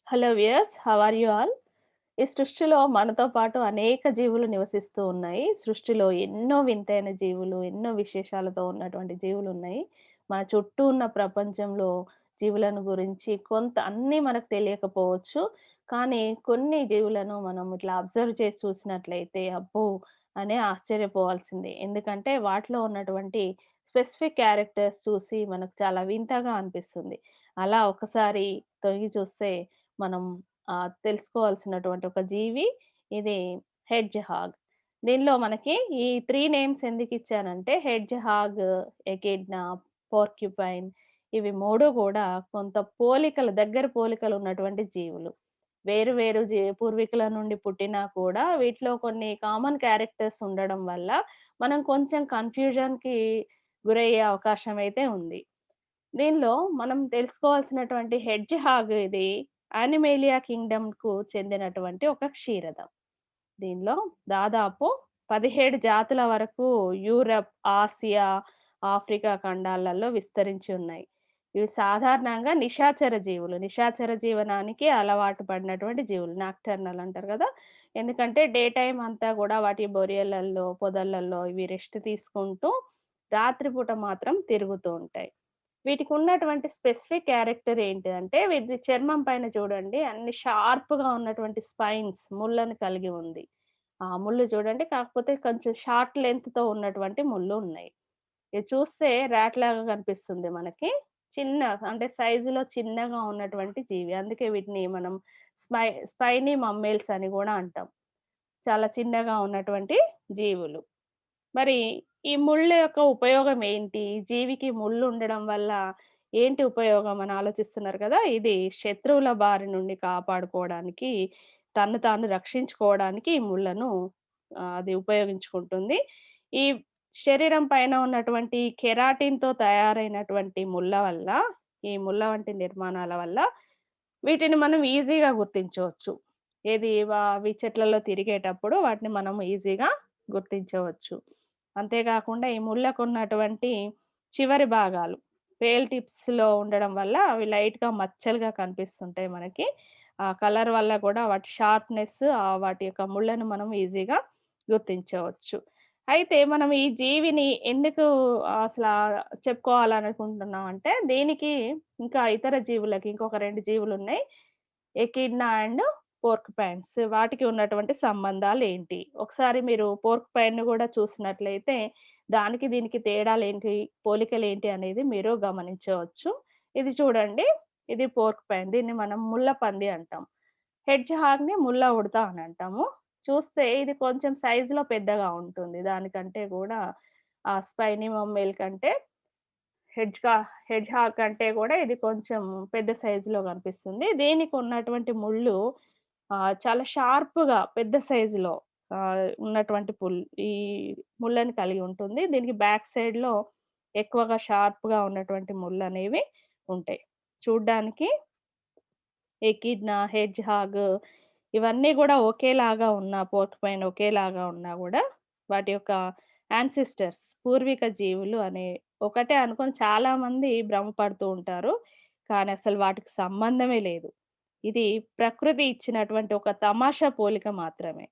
Hello viewers, how are you all? ఈ సృష్టిలో మనతో పాటు అనేక జీవులు నివసిస్తూ ఉన్నాయి. సృష్టిలో ఎన్నో వింతైన జీవులు, ఎన్నో విశేషాలతో ఉన్నటువంటి జీవులున్నాయి. మన చుట్టూ ఉన్న ప్రపంచంలో జీవులను గురించి కొంత అన్నీ మనకు తెలియకపోవచ్చు. కానీ కొన్ని జీవులను మనం ఇట్లా అబ్జర్వ్ చేసి చూసినట్లయితే అబ్బో! అని ఆశ్చర్యపోవాల్సిందే. ఎందుకంటే వాటిలో ఉన్నటువంటి స్పెసిఫిక్ క్యారెక్టర్స్ చూసి మనకు చాలా వింతగా అనిపిస్తుంది. అలా ఒకసారి తొంగి చూస్తే మనం తెలుసుకోవాల్సినటువంటి ఒక జీవి ఇది హెడ్జ్‌హాగ్. దీనిలో మనకి ఈ 3 నేమ్స్ ఎందుకిచ్చానంటే హెడ్జ్‌హాగ్, ఎకిడ్నా, పోర్క్యుపైన్ ఇవి 3 గూడా కొంత దగ్గర పోలికలు ఉన్నటువంటి జీవులు. వేరు వేరు పూర్వీకుల నుండి పుట్టినా కూడా వీటిలో కొన్ని కామన్ క్యారెక్టర్స్ ఉండడం వల్ల మనం కొంచెం కన్‌ఫ్యూజన్‌కి గురయ్యే అవకాశం అయితే ఉంది. దీనిలో మనం తెలుసుకోవాల్సినటువంటి హెడ్జ్‌హాగ్ ఇది యానిమేలియా కింగ్‌డమ్‌కు చెందినటువంటి ఒక క్షీరదం. దీనిలో దాదాపు 17 జాతుల వరకు యూరప్, ఆసియా, ఆఫ్రికా ఖండాలలో విస్తరించి ఉన్నాయి. ఇవి సాధారణంగా నిశాచర జీవులు. నిశాచర జీవనానికి అలవాటు పడినటువంటి జీవులు. నాక్టర్నల్ అంటారు గదా! ఎందుకంటే డే టైమ్ అంతా గూడా వాటి బొరియలల్లో, పొదలలో ఇవి రెస్ట్ తీసుకుంటూ రాత్రిపూట మాత్రం తిరుగుతూ ఉంటాయి. వీటికున్నటువంటి స్పెసిఫిక్ క్యారెక్టర్ ఏంటిదంటే, వీటి చర్మం పైన చూడండి అన్ని షార్ప్‌గా ఉన్నటువంటి స్పైన్స్ ముళ్ళను కలిగి ఉంది. ఆ ముళ్ళు చూడండి కాకపోతే కొంచెం షార్ట్ లెంగ్త్‌తో ఉన్నటువంటి ముళ్ళు ఉన్నాయి. ఇది చూస్తే రాట్ లాగా కనిపిస్తుంది మనకి. చిన్న అంటే సైజులో చిన్నగా ఉన్నటువంటి జీవి. అందుకే వీటిని మనం స్పైనీ మమ్మేల్స్ అని గూడా అంటాం. చాలా చిన్నగా ఉన్నటువంటి జీవులు. మరి ఈ ముళ్ళ యొక్క ఉపయోగం ఏంటి? జీవికి ముళ్ళు ఉండడం వల్ల ఏంటి ఉపయోగం అని ఆలోచిస్తున్నారు కదా! ఇది శత్రువుల బారి నుండి కాపాడుకోవడానికి, తన్ను తాను రక్షించుకోవడానికి ఈ ముళ్ళను అది ఉపయోగించుకుంటుంది. ఈ శరీరం పైన ఉన్నటువంటి కెరాటిన్‌తో తయారైనటువంటి ముళ్ళ వల్ల, ఈ ముళ్ళ వంటి నిర్మాణాల వల్ల వీటిని మనం ఈజీగా గుర్తించవచ్చు. ఏది అవి చెట్లలో తిరిగేటప్పుడు వాటిని మనం ఈజీగా గుర్తించవచ్చు. అంతే గాకుండా ఈ ముళ్ళకున్నటువంటి చివరి భాగాలు పేల్ టిప్స్‌లో ఉండడం వల్ల అవి లైట్‌గా మచ్చలుగా కనిపిస్తుంటాయి మనకి. ఆ కలర్ వల్ల గూడా వాటి షార్ప్‌నెస్ వాటి యొక్క ముళ్ళను మనం ఈజీగా గుర్తించవచ్చు. అయితే మనం ఈ జీవిని ఎందుకు అసలా చెప్పుకోవాలనుకుంటున్నాం అంటే దీనికి ఇంకా ఇతర జీవులకి ఇంకొక 2 జీవులున్నాయి. Echidna and పోర్క్‌పైన్స్. వాటికి ఉన్నటువంటి సంబంధాలేంటి? ఒకసారి మీరు పోర్క్‌పైన్‌ని గూడా చూసినట్లయితే, దానికి దీనికి తేడాలేంటి, పోలికలేంటి అనేది మీరు గమనించవచ్చు. ఇది చూడండి. ఇది పోర్క్‌పైన్. దీన్ని మనం ముళ్ళ పంది అంటాం. హెడ్జ్‌హాగ్‌ని ముళ్ళ ఉడత అని అంటాము. చూస్తే ఇది కొంచెం సైజులో పెద్దగా ఉంటుంది. దానికంటే గూడా స్పైనీ మమ్మేల్ కంటే హెడ్జ్‌గా హెడ్జ్‌హాగ్ కంటే గూడా ఇది కొంచెం పెద్ద సైజులో కనిపిస్తుంది. దీనికున్నటువంటి ముళ్ళు చాలా షార్ప్‌గా పెద్ద సైజులో ఉన్నటువంటి ఈ ముళ్ళని కలిగి ఉంటుంది. దీనికి బ్యాక్ సైడ్‌లో ఎక్కువగా షార్ప్‌గా ఉన్నటువంటి ముళ్ళనేవి ఉంటాయి. చూడ్డానికి ఎకిడ్నా, హెడ్జ్‌హాగ్ ఇవన్నీ గూడా ఒకేలాగా పోర్క్‌పైన్ ఒకేలాగా ఉన్నా గూడా వాటి యొక్క యాన్సిస్టర్స్ పూర్వీక జీవులు అనే ఒకటే అనుకోని చాలామంది భ్రమపడుతూ ఉంటారు. కానీ అసలు వాటికి సంబంధమే లేదు. ఇది ప్రకృతి ఇచ్చినటువంటి ఒక తమాషా పోలిక మాత్రమే.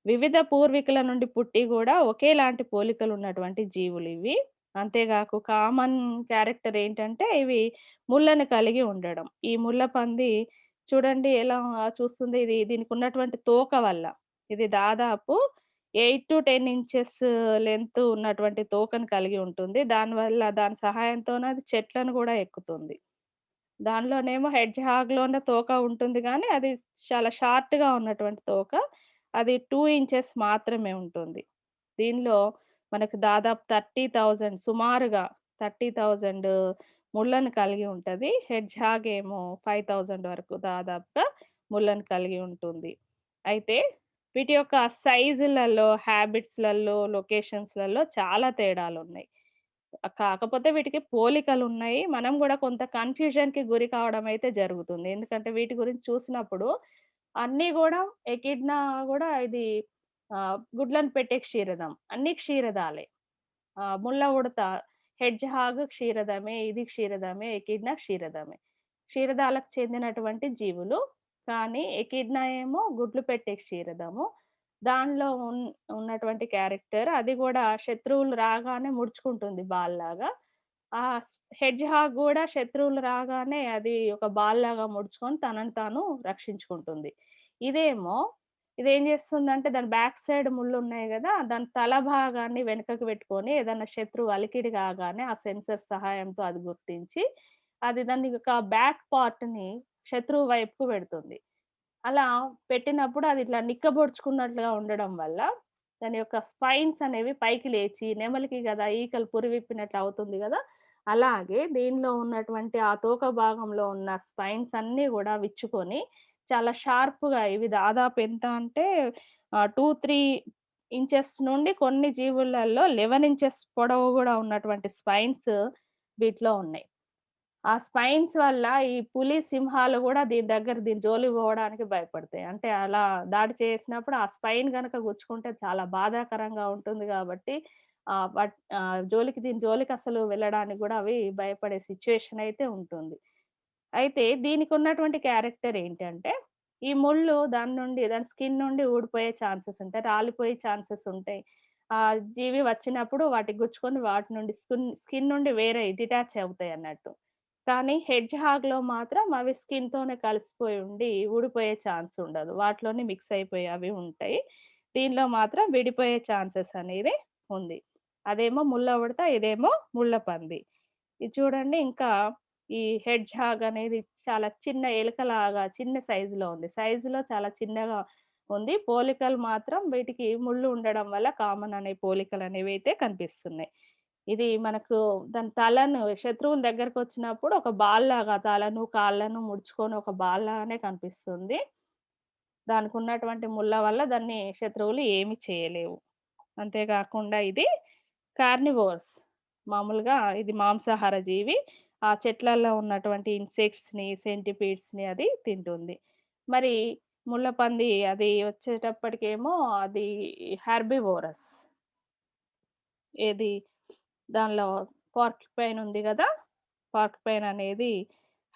వివిధ పూర్వీకుల నుండి పుట్టి గూడా ఒకేలాంటి పోలికలున్నటువంటి జీవులివి. అంతేగాకు కామన్ క్యారెక్టర్ ఏంటంటే ఇవి ముళ్ళను కలిగి ఉండడం. ఈ ముళ్ళ పంది చూడండి ఎలా చూస్తుంది దీనికున్నటువంటి తోక వల్ల. ఇది దాదాపు 8-10 ఇంచెస్ లెంత్ ఉన్నటువంటి తోకను కలిగి ఉంటుంది. దానివల్ల దాని సహాయంతోనే అది చెట్లను గూడా ఎక్కుతుంది. దానిలోనేమో హెడ్జ్‌హాగ్‌లోనే తోక ఉంటుంది గానీ, అది చాలా షార్ట్‌గా ఉన్నటువంటి తోక. అది 2 ఇంచెస్ మాత్రమే ఉంటుంది. దీనిలో మనకు దాదాపు 30,000 సుమారుగా 30,000 ముళ్ళను కలిగి ఉంటది. హెడ్జ్‌హాగ్ ఏమో 5,000 వరకు దాదాపుగా ముళ్ళను కలిగి ఉంటుంది. అయితే వీటి యొక్క సైజులలో, హ్యాబిట్స్‌లలో, లొకేషన్స్‌లలో చాలా తేడాలున్నాయి. కాకపోతే వీటికి పోలికలున్నాయి. మనం గూడా కొంత కన్‌ఫ్యూజన్‌కి గురి కావడం అయితే జరుగుతుంది. ఎందుకంటే వీటి గురించి చూసినప్పుడు అన్నీ గూడా ఎకిడ్నా గూడా ఇది గుడ్లను పెట్టే క్షీరదం. అన్నీ క్షీరదాలే. ముళ్ళ ఉడత, హెడ్జ్‌హాగ్ క్షీరదమే, ఇది క్షీరదమే, ఎకిడ్నా క్షీరదమే. క్షీరదాలకు చెందినటువంటి జీవులు. కానీ ఎకిడ్నా ఏమో గుడ్లు పెట్టే క్షీరదము. దానిలో ఉన్నటువంటి క్యారెక్టర్ అది గూడా శత్రువులు రాగానే ముడుచుకుంటుంది బాల్‌లాగా. హెడ్జ్‌హాగ్ గూడా శత్రువులు రాగానే అది ఒక బాల్‌లాగా ముడుచుకొని తనని తాను రక్షించుకుంటుంది. ఇదేమో ఇదేం జేస్తుందంటే దాని బ్యాక్ సైడ్ ముళ్ళున్నాయి గదా! దాని తల భాగాన్ని వెనకకి పెట్టుకొని ఏదన్నా శత్రువు అలికిడి కాగానే ఆ సెన్సర్ సహాయంతో అది గుర్తించి, అది దాని యొక్క బ్యాక్ పార్ట్‌ని శత్రువు వైపుకు పెడుతుంది. అలా పెట్టినప్పుడు అది ఇట్లా నిక్కబొడుచుకున్నట్లుగా ఉండడం వల్ల, దాని యొక్క స్పైన్స్ అనేవి పైకి లేచి, నెమలికి గదా! ఈకలు పురివిప్పినట్లు అవుతుంది గదా! అలాగే దీనిలో ఉన్నటువంటి ఆ తోక భాగంలో ఉన్న స్పైన్స్ అన్నీ గూడా విచ్చుకొని, చాలా షార్ప్‌గా ఇవి దాదాపు ఎంత అంటే 2, 3 ఇంచెస్ నుండి కొన్ని జీవులలో 11 ఇంచెస్ పొడవు గూడా ఉన్నటువంటి స్పైన్స్ వీటిలో ఉన్నాయి. ఆ స్పైన్స్ వల్ల ఈ పులి, సింహాలు గూడా దీని జోలికి పోవడానికి భయపడతాయి. అంటే అలా దాడి చేసినప్పుడు ఆ స్పైన్ గనక గుచ్చుకుంటే చాలా బాధాకరంగా ఉంటుంది గాబట్టి దీని జోలికి అసలు వెళ్ళడానికి గూడా అవి భయపడే సిట్యుయేషన్ అయితే ఉంటుంది. అయితే దీనికున్నటువంటి క్యారెక్టర్ ఏంటంటే, ఈ ముళ్ళు దాని స్కిన్ నుండి ఊడిపోయే ఛాన్సెస్ ఉంటాయి. రాలిపోయే ఛాన్సెస్ ఉంటాయి. జీవి వచ్చినప్పుడు వాటికి గుచ్చుకొని వాటి నుండి స్కిన్ నుండి వేరే డిటాచ్ అవుతాయన్నట్టు. కానీ హెడ్జ్‌హాగ్‌లో మాత్రం అవి స్కిన్‌తోనే కలిసిపోయి ఉండి ఊడిపోయే ఛాన్స్ ఉండదు. వాటిలోనే మిక్స్ అయిపోయి అవి ఉంటాయి. దీనిలో మాత్రం విడిపోయే ఛాన్సెస్ అనేది ఉంది. అదేమో ముళ్ళ ఉడత, ఇదేమో ముళ్ళపంది. ఇది చూడండి ఇంకా ఈ హెడ్జ్‌హాగ్ అనేది చాలా చిన్న ఎలుకలాగా చిన్న సైజులో ఉంది. సైజులో చాలా చిన్నగా ఉంది. పోలికలు మాత్రం వీటికి ముళ్ళు ఉండడం వల్ల కామన్ అనే పోలికలనేవైతే కనిపిస్తున్నాయి. ఇది మనకు దాని తలను శత్రువుల దగ్గరకొచ్చినప్పుడు ఒక బాల్‌లాగా తలను, కాళ్ళను ముడుచుకొని ఒక బాల్‌లాగానే కనిపిస్తుంది. దానికున్నటువంటి ముళ్ళ వల్ల దాన్ని శత్రువులు ఏమి చేయలేవు. అంతే గాకుండా ఇది కార్నివోరస్. మామూలుగా ఇది మాంసాహార జీవి. ఆ చెట్లల్లో ఉన్నటువంటి ఇన్సెక్ట్స్‌ని, సెంటిపీడ్స్‌ని అది తింటుంది. మరి ముళ్ళపంది అది వచ్చేటప్పటికేమో అది హెర్బివోరస్. ఏది దానిలో పోర్క్‌పైన్ ఉంది గదా! పోర్క్‌పైన్ అనేది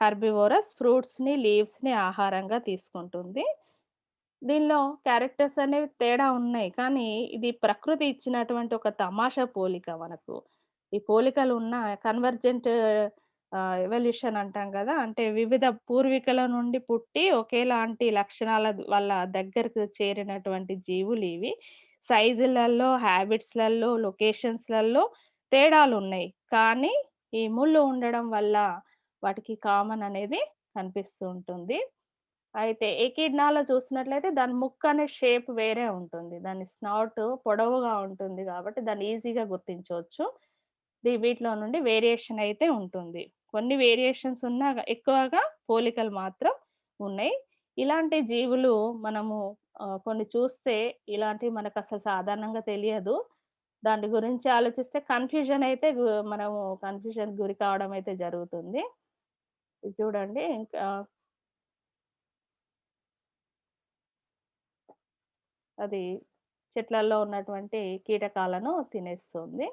హెర్బివోరస్ ఫ్రూట్స్‌ని, లీవ్స్‌ని ఆహారంగా తీసుకుంటుంది. దీనిలో క్యారెక్టర్స్ అనేవి తేడా ఉన్నాయి. కానీ ఇది ప్రకృతి ఇచ్చినటువంటి ఒక తమాషా పోలిక మనకు. ఈ పోలికలు ఉన్న కన్వర్జెంట్ ఎవల్యూషన్ అంటాం గదా! అంటే వివిధ పూర్వీకుల నుండి పుట్టి ఒకేలాంటి లక్షణాల వల్ల దగ్గరకు చేరినటువంటి జీవులివి. సైజులలో, హ్యాబిట్స్‌లలో, లొకేషన్స్‌లలో తేడాలున్నాయి. కానీ ఈ ముళ్ళు ఉండడం వల్ల వాటికి కామన్ అనేది కనిపిస్తూ ఉంటుంది. అయితే ఎకిడ్నాలో చూసినట్లయితే దాని ముక్కనే షేప్ వేరే ఉంటుంది. దాని స్నౌట్ పొడవుగా ఉంటుంది గాబట్టి దాన్ని ఈజీగా గుర్తించవచ్చు. వీటిలో నుండి వేరియేషన్ అయితే ఉంటుంది. కొన్ని వేరియేషన్స్ ఉన్నా ఎక్కువగా పోలికలు మాత్రం ఉన్నాయి. ఇలాంటి జీవులు మనము కొన్ని చూస్తే ఇలాంటివి మనకసలు సాధారణంగా తెలియదు. దాని గురించి ఆలోచిస్తే కన్‌ఫ్యూజన్ అయితే మనము కన్‌ఫ్యూజన్‌కి గురి కావడం అయితే జరుగుతుంది. ఇది చూడండి ఇంకా అది చెట్లల్లో ఉన్నటువంటి కీటకాలను తినేస్తుంది.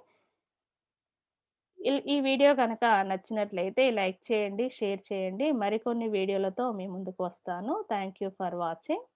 ఈ వీడియో గనక నచ్చినట్లయితే లైక్ చేయండి, షేర్ చేయండి. మరికొన్ని వీడియోలతో మీ ముందుకు వస్తాను. Thank you for watching.